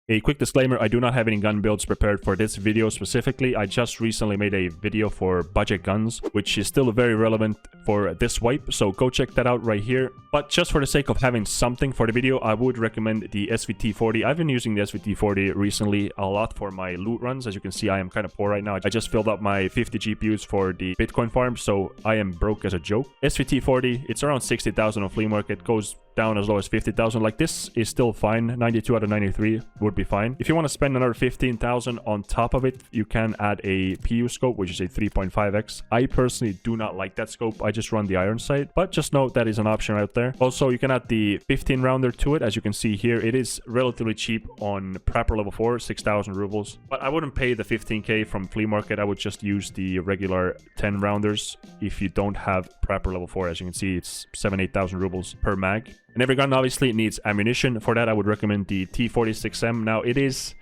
A quick disclaimer, I do not have any gun builds prepared for this video specifically. I just recently made a video for budget guns, which is still very relevant for this wipe, so go check that out right here. But just for the sake of having something for the video, I would recommend the SVT40. I've been using the SVT40 recently a lot for my loot runs. As you can see, I am kind of poor right now. I just filled up my 50 GPUs for the Bitcoin farm, so I am broke as a joke. SVT40, it's around 60,000 on flea market, goes down as low as 50,000. Like, this is still fine. 92 out of 93 would be fine. If you want to spend another 15,000 on top of it, you can add a PU scope, which is a 3.5x. I personally do not like that scope. I just run the iron sight, but just note that is an option out there. Also, you can add the 15 rounder to it. As you can see here, it is relatively cheap on Prepper level 4, 6,000 rubles. But I wouldn't pay the 15k from flea market. I would just use the regular 10 rounders if you don't have Prepper level 4. As you can see, it's 8,000 rubles per mag. And every gun obviously needs ammunition. For that, I would recommend the T46M. Now, it is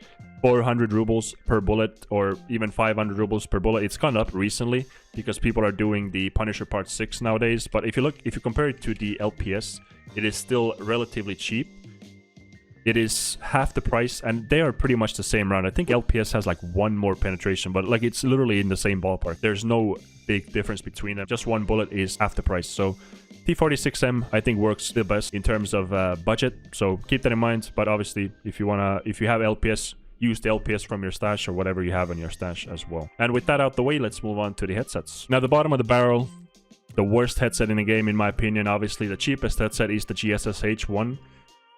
400 rubles per bullet, or even 500 rubles per bullet. It's gone up recently because people are doing the Punisher Part 6 nowadays. But if you compare it to the LPS, it is still relatively cheap. It is half the price, and they are pretty much the same round. I think LPS has like one more penetration, but like it's literally in the same ballpark. There's no big difference between them. Just one bullet is half the price. So T46M, I think, works the best in terms of budget. So keep that in mind. But obviously, if you have LPS, use the LPS from your stash or whatever you have in your stash as well. And with that out the way, let's move on to the headsets. Now, the bottom of the barrel, the worst headset in the game, in my opinion. Obviously, the cheapest headset is the GSSH1.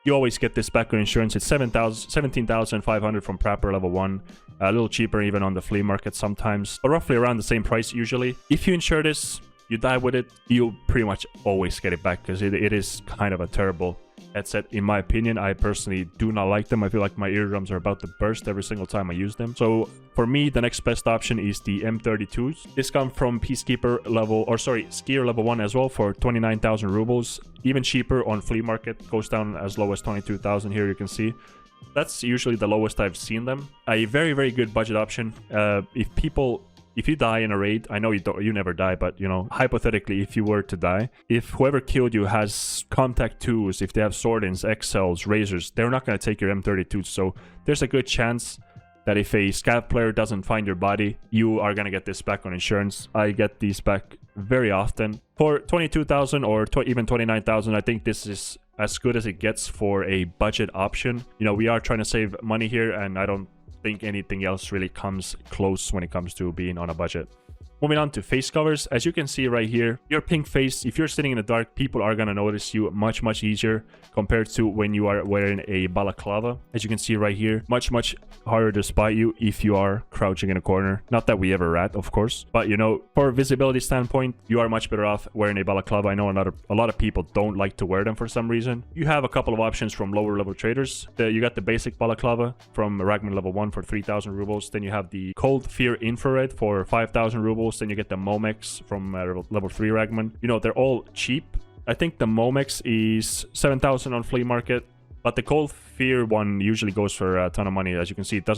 You always get this back on insurance. It's 17,500 from Prepper level 1. A little cheaper even on the flea market sometimes, but roughly around the same price usually. If you insure this, you die with it, you'll pretty much always get it back, because it is kind of a terrible headset in my opinion. I personally do not like them. I feel like my eardrums are about to burst every single time I use them. So for me, the next best option is the M32s. This comes from Peacekeeper level, or sorry, Skier level 1 as well, for 29,000 rubles. Even cheaper on flea market, goes down as low as 22,000 here, you can see. That's usually the lowest I've seen them. A very, very good budget option. If you die in a raid, I know you never die, but, you know, hypothetically, if you were to die, if whoever killed you has contact 2s, if they have sword-ins, XLs, razors, they're not going to take your M32s. So there's a good chance that if a scav player doesn't find your body, you are going to get this back on insurance. I get these back very often. For 22,000 or even 29,000, I think this is as good as it gets for a budget option. You know, we are trying to save money here, and I don't think anything else really comes close when it comes to being on a budget. Moving on to face covers, as you can see right here, your pink face, if you're sitting in the dark, people are going to notice you much easier compared to when you are wearing a balaclava. As you can see right here, much harder to spot you if you are crouching in a corner. Not that we ever rat, of course, but you know, for a visibility standpoint, you are much better off wearing a balaclava. I know a lot of people don't like to wear them for some reason. You have a couple of options from lower level traders. You got the basic balaclava from Ragman level 1 for 3,000 rubles. Then you have the Cold Fear Infrared for 5,000 rubles. Then you get the Momex from level 3 Ragman. You know, they're all cheap. I think the Momex is 7,000 on flea market, but the Cold Fear one usually goes for a ton of money. As you can see, it's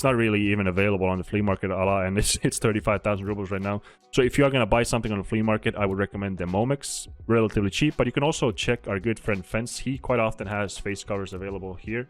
not really even available on the flea market a lot, and it's 35,000 rubles right now. So if you are going to buy something on the flea market, I would recommend the Momex, relatively cheap. But you can also check our good friend Fence. He quite often has face covers available here.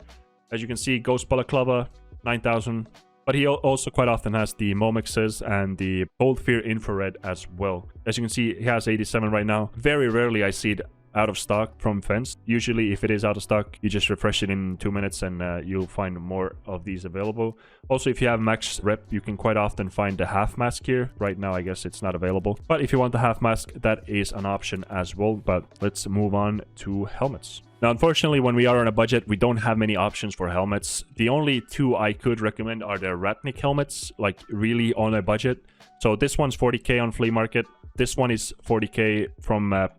As you can see, Ghost Balaclava, 9,000. But he also quite often has the Momexes and the Cold Fear Infrared as well. As you can see, he has 87 right now. Very rarely I see it out of stock from Fence. Usually, if it is out of stock, you just refresh it in 2 minutes and you'll find more of these available. Also, if you have max rep, you can quite often find the half mask here. Right now, I guess it's not available. But if you want the half mask, that is an option as well. But let's move on to helmets. Now, unfortunately, when we are on a budget, we don't have many options for helmets. The only two I could recommend are the Ratnik helmets, like really on a budget. So this one's 40k on flea market. This one is 40k from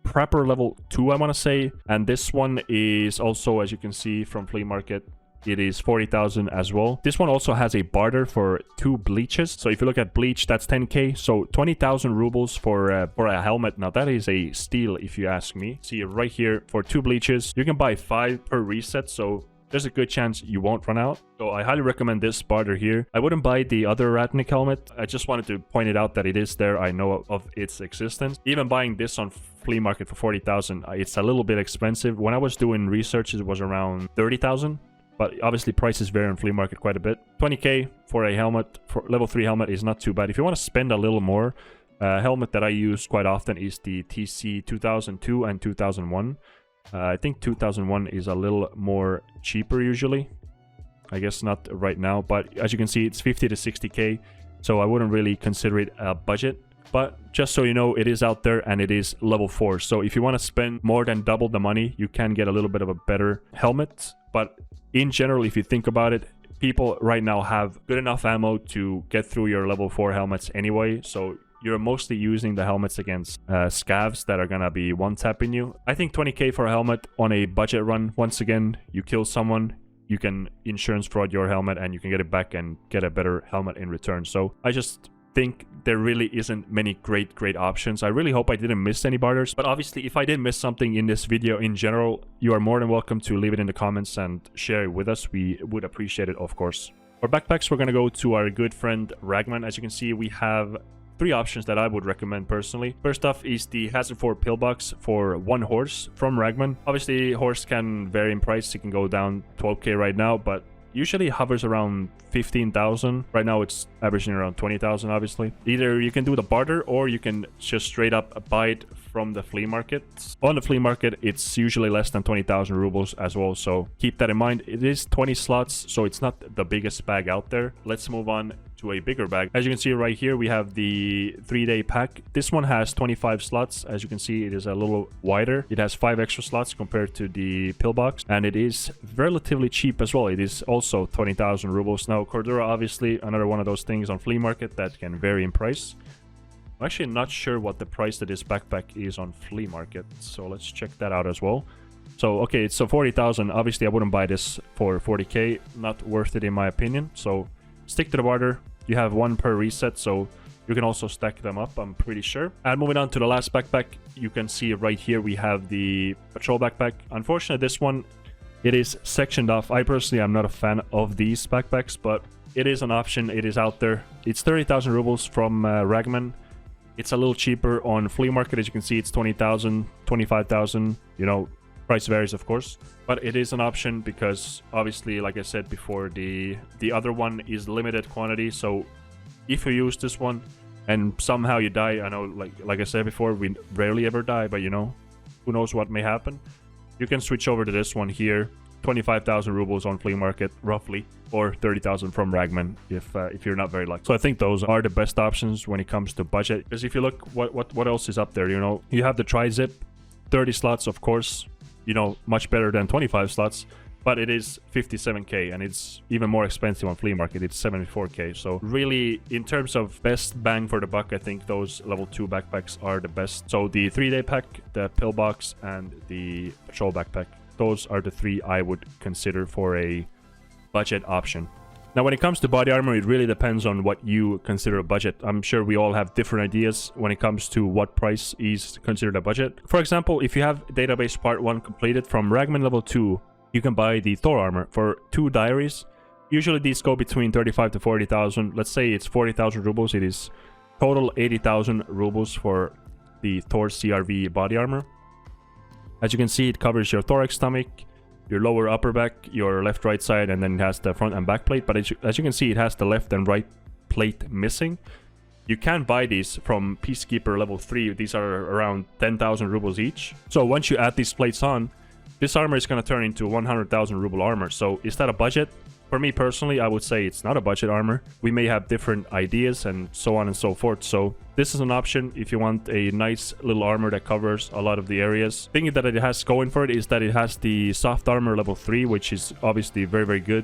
Prepper level 2, I want to say. And this one is also, as you can see, from flea market. It is 40,000 as well. This one also has a barter for 2 bleaches. So if you look at bleach, that's 10k. So 20,000 rubles for a helmet. Now that is a steal if you ask me. See right here, for 2 bleaches, you can buy 5 per reset. So there's a good chance you won't run out. So I highly recommend this barter here. I wouldn't buy the other Ratnik helmet. I just wanted to point it out that it is there. I know of its existence. Even buying this on flea market for 40,000, it's a little bit expensive. When I was doing research, it was around 30,000. But obviously prices vary on flea market quite a bit. 20k for a helmet, for level 3 helmet is not too bad. If you want to spend a little more, helmet that I use quite often is the TC 2002 and 2001. I think 2001 is a little more cheaper usually. I guess not right now, but as you can see, it's 50 to 60k. So I wouldn't really consider it a budget. But just so you know, it is out there and it is level 4. So if you want to spend more than double the money, you can get a little bit of a better helmet. But in general, if you think about it, people right now have good enough ammo to get through your level 4 helmets anyway. So you're mostly using the helmets against scavs that are gonna be one-tapping you. I think 20k for a helmet on a budget run. Once again, you kill someone, you can insurance fraud your helmet and you can get it back and get a better helmet in return. So I just think there really isn't many great options. I really hope I didn't miss any barters, but obviously if I did miss something in this video in general, you are more than welcome to leave it in the comments and share it with us. We would appreciate it, of course. For backpacks, we're gonna go to our good friend Ragman. As you can see, we have 3 options that I would recommend personally. First off is the Hazard 4 pillbox for 1 horse from Ragman. Obviously, horse can vary in price. It can go down 12k right now, but usually hovers around 15,000. Right now it's averaging around 20,000, obviously. Either you can do the barter or you can just straight up buy it from the flea market. On the flea market, it's usually less than 20,000 rubles as well, so keep that in mind. It is 20 slots, so it's not the biggest bag out there. Let's move on to a bigger bag. As you can see right here, we have the 3-day pack. This one has 25 slots. As you can see, it is a little wider. It has 5 extra slots compared to the pillbox, and it is relatively cheap as well. It is also 20,000 rubles. Now, Cordura, obviously, another one of those things on flea market that can vary in price. I'm actually not sure what the price of this backpack is on flea market, so let's check that out as well. So, okay, it's 40,000. Obviously, I wouldn't buy this for 40k. Not worth it in my opinion, so stick to the barter. You have 1 per reset, so you can also stack them up, I'm pretty sure. And moving on to the last backpack, you can see right here we have the patrol backpack. Unfortunately, this one, it is sectioned off. I personally am not a fan of these backpacks, but it is an option. It is out there. It's 30,000 rubles from Ragman. It's a little cheaper on flea market. As you can see, it's 20,000, 25,000, you know, price varies, of course, but it is an option because obviously, like I said before, the other one is limited quantity. So if you use this one and somehow you die, I know, like I said before, we rarely ever die, but you know, who knows what may happen. You can switch over to this one here, 25,000 rubles on flea market roughly, or 30,000 from Ragman if you're not very lucky. So I think those are the best options when it comes to budget, because if you look what else is up there, you know, you have the tri-zip, 30 slots, of course, you know, much better than 25 slots, but it is 57k and it's even more expensive on flea market. It's 74k. So really, in terms of best bang for the buck, I think those level 2 backpacks are the best. So the 3-day pack, the pillbox, and the patrol backpack, those are the 3 I would consider for a budget option. Now, when it comes to body armor, it really depends on what you consider a budget. I'm sure we all have different ideas when it comes to what price is considered a budget. For example, if you have database part 1 completed from Ragman level 2, you can buy the Thor armor for 2 diaries. Usually these go between 35 to 40,000. Let's say it's 40,000 rubles. It is total 80,000 rubles for the Thor CRV body armor. As you can see, it covers your thorax, stomach, your lower upper back, your left right side, and then it has the front and back plate. But as you can see, it has the left and right plate missing. You can buy these from Peacekeeper level 3. These are around 10,000 rubles each. So once you add these plates on, this armor is going to turn into 100,000 ruble armor. So is that a budget? For me personally, I would say it's not a budget armor. We may have different ideas and so on and so forth. So this is an option if you want a nice little armor that covers a lot of the areas. The thing that it has going for it is that it has the soft armor level 3, which is obviously very good.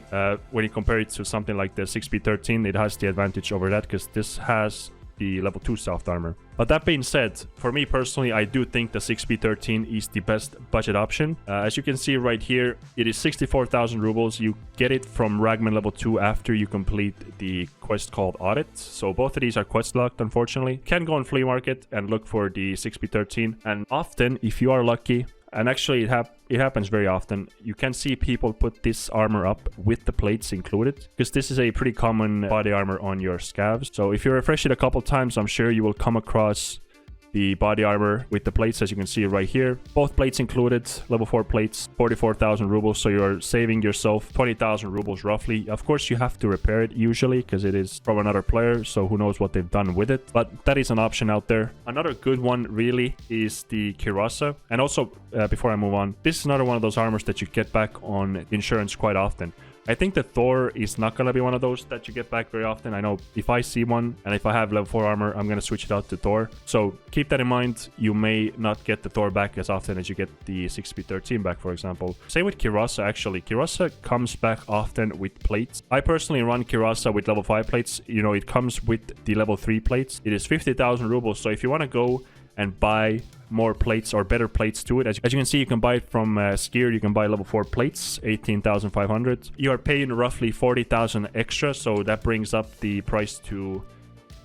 When you compare it to something like the 6B13, it has the advantage over that because this has the level 2 soft armor. But that being said, for me personally, I do think the 6B13 is the best budget option. As you can see right here, it is 64,000 rubles. You get it from Ragman level 2 after you complete the quest called Audit. So both of these are quest locked, unfortunately. You can go on flea market and look for the 6B13. And often, if you are lucky, And actually it happens very often. You can see people put this armor up with the plates included, because this is a pretty common body armor on your scavs. So if you refresh it a couple times, I'm sure you will come across the body armor with the plates, as you can see right here. Both plates included, level 4 plates, 44,000 rubles. So you're saving yourself 20,000 rubles roughly. Of course, you have to repair it usually because it is from another player, so who knows what they've done with it. But that is an option out there. Another good one really is the Kirasa. And also, before I move on, this is another one of those armors that you get back on insurance quite often. I think the Thor is not going to be one of those that you get back very often. I know if I see one and if I have level 4 armor, I'm going to switch it out to Thor. So keep that in mind. You may not get the Thor back as often as you get the 6p13 back, for example. Same with Kirasa, actually. Kirasa comes back often with plates. I personally run Kirasa with level 5 plates. You know, it comes with the level 3 plates. It is 50,000 rubles. So if you want to go and buy more plates or better plates to it, as you can see, you can buy it from Skier. You can buy level 4 plates, 18,500. You are paying roughly 40,000 extra, so that brings up the price to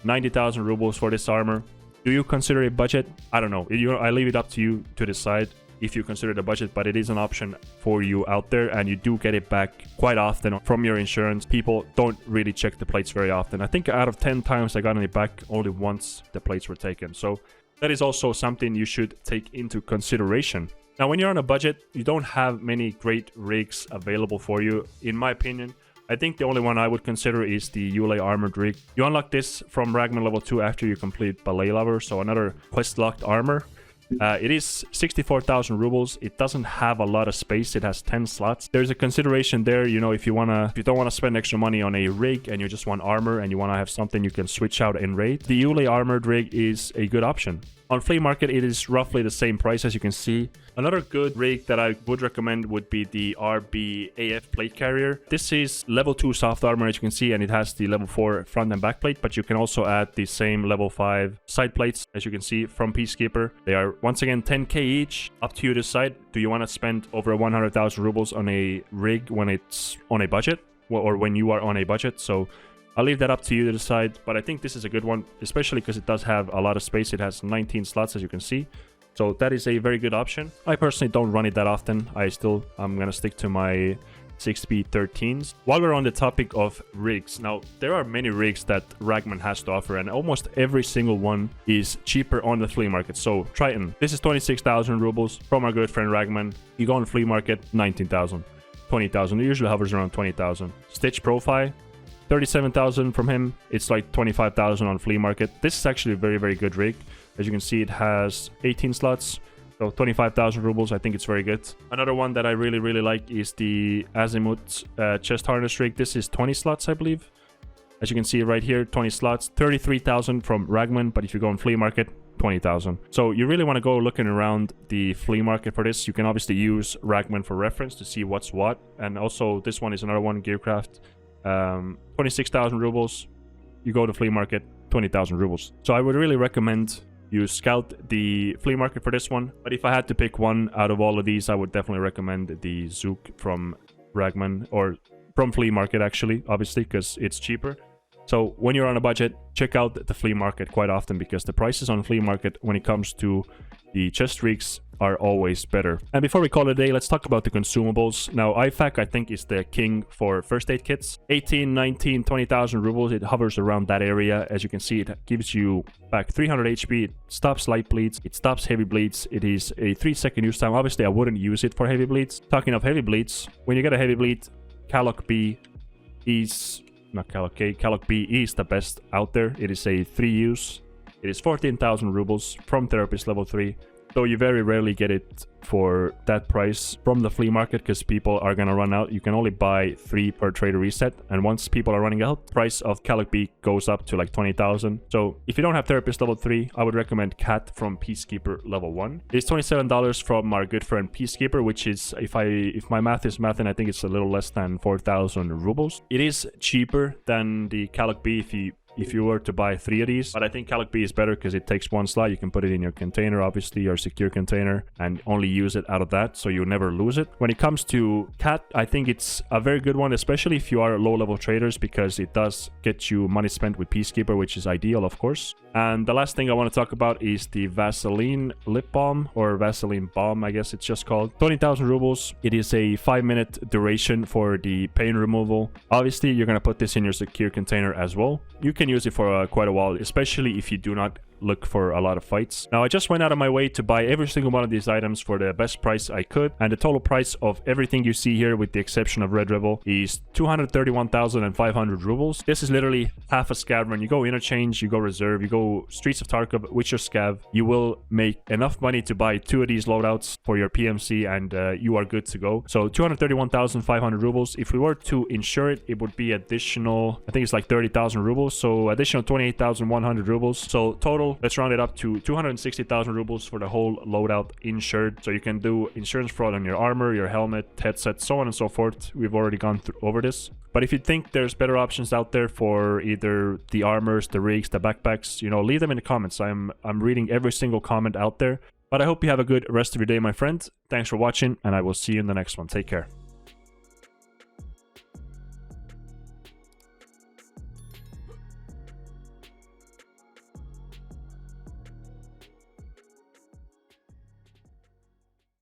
90,000 rubles for this armor. Do you consider a budget? I don't know. I leave it up to you to decide if you consider the budget, but it is an option for you out there, and you do get it back quite often from your insurance. People don't really check the plates very often. I think out of 10 times I got it back, only once the plates were taken. So that is also something you should take into consideration. Now, when you're on a budget, you don't have many great rigs available for you. In my opinion, I think the only one I would consider is the Yule Armored Rig. You unlock this from Ragman level 2 after you complete Ballet Lover, so another quest-locked armor. It is 64,000 rubles. It doesn't have a lot of space. It has 10 slots. There's a consideration there, you know, if you don't want to spend extra money on a rig and you just want armor and you want to have something you can switch out in raid, the Yule Armored Rig is a good option. On Flea Market, it is roughly the same price, as you can see. Another good rig that I would recommend would be the RBAF plate carrier. This is level 2 soft armor, as you can see, and it has the level 4 front and back plate, but you can also add the same level 5 side plates, as you can see, from Peacekeeper. They are, once again, 10k each. Up to you to decide. Do you want to spend over 100,000 rubles on a rig when it's on a budget, or when you are on a budget? So I'll leave that up to you to decide, but I think this is a good one, especially because it does have a lot of space. It has 19 slots, as you can see. So that is a very good option. I personally don't run it that often. I'm going to stick to my 6p13s. While we're on the topic of rigs, now there are many rigs that Ragman has to offer, and almost every single one is cheaper on the flea market. So Triton, this is 26,000 rubles from our good friend Ragman. You go on the flea market, 19,000, 20,000. It usually hovers around 20,000. Stitch Profile, 37,000 from him. It's like 25,000 on flea market. This is actually a very, very good rig. As you can see, it has 18 slots, so 25,000 rubles. I think it's very good. Another one that I really, really like is the Azimuth chest harness rig. This is 20 slots, I believe. As you can see right here, 20 slots, 33,000 from Ragman. But if you go on flea market, 20,000. So you really want to go looking around the flea market for this. You can obviously use Ragman for reference to see what's what. And also this one is another one, Gearcraft. 26,000 rubles. You go to flea market, 20,000 rubles. So I would really recommend you scout the flea market for this one. But if I had to pick one out of all of these, I would definitely recommend the Zook from Ragman, or from flea market actually, obviously, because it's cheaper. So when you're on a budget, check out the flea market quite often, because the prices on flea market when it comes to the chest rigs are always better. And before we call it a day, let's talk about the consumables. Now, IFAC, I think, is the king for first aid kits. 18, 19, 20,000 rubles. It hovers around that area. As you can see, it gives you back 300 HP. It stops light bleeds. It stops heavy bleeds. It is a 3-second use time. Obviously, I wouldn't use it for heavy bleeds. Talking of heavy bleeds, when you get a heavy bleed, Caloc B is... not Caloc A. Caloc B is the best out there. It is a 3-use. It is 14,000 rubles from Therapist level 3. So you very rarely get it for that price from the flea market, because people are going to run out. You can only buy 3 per trader reset. And once people are running out, price of Calic B goes up to like 20,000. So if you don't have Therapist level 3, I would recommend Cat from Peacekeeper level 1. It's $27 from our good friend Peacekeeper, which is, if my math is mathing, I think it's a little less than 4,000 rubles. It is cheaper than the Calic B if you were to buy 3 of these. But I think Calic B is better because it takes 1 slot. You can put it in your container, obviously, your secure container, and only use it out of that, so you never lose it. When it comes to Cat, I think it's a very good one, especially if you are low-level traders, because it does get you money spent with Peacekeeper, which is ideal, of course. And the last thing I want to talk about is the Vaseline Lip Balm, or Vaseline Balm, I guess it's just called. 20,000 rubles. It is a 5-minute duration for the pain removal. Obviously, you're going to put this in your secure container as well. You can use it for quite a while, especially if you do not look for a lot of fights. Now, I just went out of my way to buy every single one of these items for the best price I could, and the total price of everything you see here, with the exception of Red Rebel, is 231,500 rubles. This is literally half a scav run. You go interchange, you go reserve, you go Streets of Tarkov with your scav. You will make enough money to buy 2 of these loadouts for your PMC, and you are good to go. So 231,500 rubles. If we were to insure it, it would be additional, I think it's like 30,000 rubles, so additional 28,100 rubles. So total, let's round it up to 260,000 rubles for the whole loadout insured. So you can do insurance fraud on your armor, your helmet, headset, so on and so forth. We've already gone over this. But if you think there's better options out there for either the armors, the rigs, the backpacks, you know, leave them in the comments. I'm reading every single comment out there. But I hope you have a good rest of your day, my friend. Thanks for watching, and I will see you in the next one. Take care.